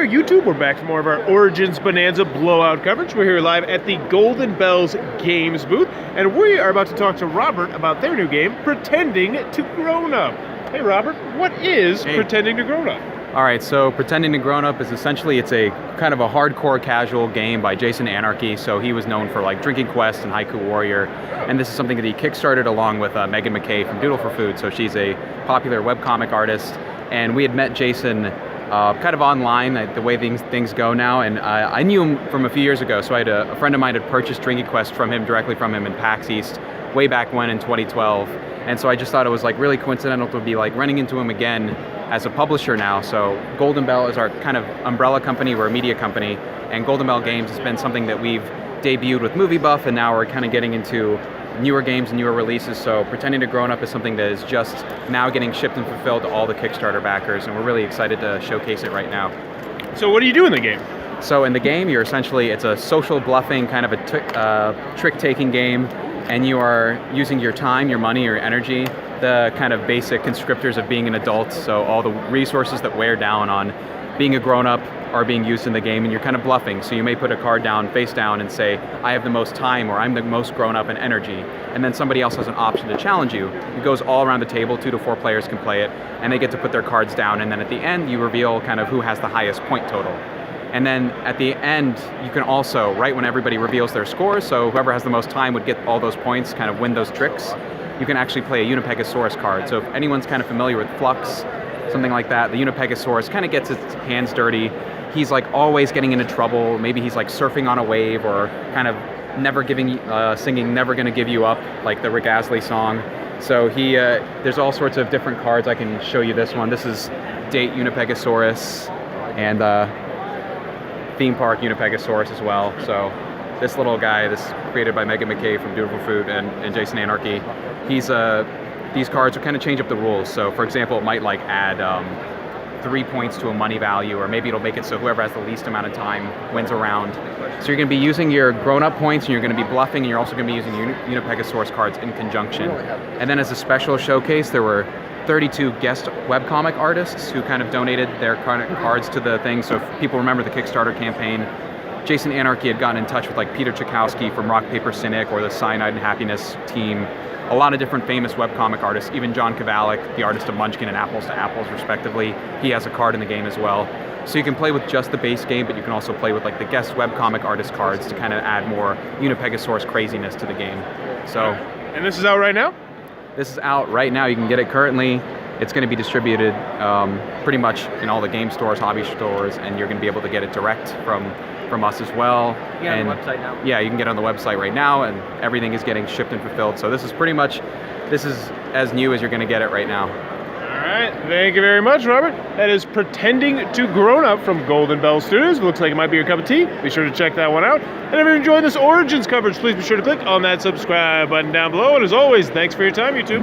there, YouTube. We're back for more of our Origins Bonanza blowout coverage. We're here live at the Golden Bells Games booth, and we are about to talk to Robert about their new game, Pretending to Grownup. Hey, Robert, what is Pretending to Grownup? All right, so Pretending to Grownup is essentially, it's a kind of a hardcore casual game by Jason Anarchy. So he was known for like Drinking Quest and Haiku Warrior, and this is something that he kickstarted along with Megan McKay from Doodle for Food. So she's a popular webcomic artist, and we had met Jason kind of online, the way things go now, and I knew him from a few years ago. So I had a friend of mine had purchased Drinking Quest directly from him in PAX East way back when in 2012, and so I just thought it was like really coincidental to be like running into him again as a publisher now. So Golden Bell is our kind of umbrella company. We're a media company, and Golden Bell Games has been something that we've debuted with Movie Buff, and now we're kind of getting into newer games and newer releases. So Pretending to Grownup is something that is just now getting shipped and fulfilled to all the Kickstarter backers, and we're really excited to showcase it right now. So what do you do in the game? So in the game, you're essentially, it's a social bluffing kind of a trick-taking game, and you are using your time, your money, your energy, the kind of basic conscriptors of being an adult. So all the resources that wear down on being a grown-up are being used in the game, and you're kind of bluffing. So you may put a card down, face down, and say, I have the most time, or I'm the most grown-up in energy. And then somebody else has an option to challenge you. It goes all around the table, 2 to 4 players can play it, and they get to put their cards down, and then at the end, you reveal kind of who has the highest point total. And then at the end, you can also, right when everybody reveals their scores, so whoever has the most time would get all those points, kind of win those tricks, you can actually play a Unipegasaurus card. So if anyone's kind of familiar with Flux, something like that, the Unipegasaurus kind of gets its hands dirty. He's like always getting into trouble. Maybe he's like surfing on a wave, or kind of never singing Never Gonna Give You Up, like the Rick Astley song. So there's all sorts of different cards. I can show you this one. This is Date Unipegasaurus, and Theme Park Unipegasaurus as well. So this little guy, this is created by Megan McKay from Doodle for Food and Jason Anarchy. These cards will kind of change up the rules. So for example, it might like add 3 points to a money value, or maybe it'll make it so whoever has the least amount of time wins a round. So you're going to be using your grown-up points, and you're going to be bluffing, and you're also going to be using Unipegasaurus cards in conjunction. And then as a special showcase, there were 32 guest webcomic artists who kind of donated their cards to the thing. So if people remember the Kickstarter campaign, Jason Anarchy had gotten in touch with like Peter Chakowski from Rock Paper Cynic, or the Cyanide and Happiness team. A lot of different famous webcomic artists, even John Kavalik, the artist of Munchkin and Apples to Apples, respectively. He has a card in the game as well. So you can play with just the base game, but you can also play with like the guest webcomic artist cards to kind of add more Unipegasaurus craziness to the game. So, and this is out right now? This is out right now. You can get it currently. It's going to be distributed pretty much in all the game stores, hobby stores, and you're going to be able to get it direct from us as well. You can get it on the website now. Yeah, you can get it on the website right now, and everything is getting shipped and fulfilled. So this is as new as you're going to get it right now. All right, thank you very much, Robert. That is Pretending to Grownup from Golden Bell Studios. Looks like it might be your cup of tea. Be sure to check that one out. And if you enjoyed this Origins coverage, please be sure to click on that subscribe button down below. And as always, thanks for your time, YouTube.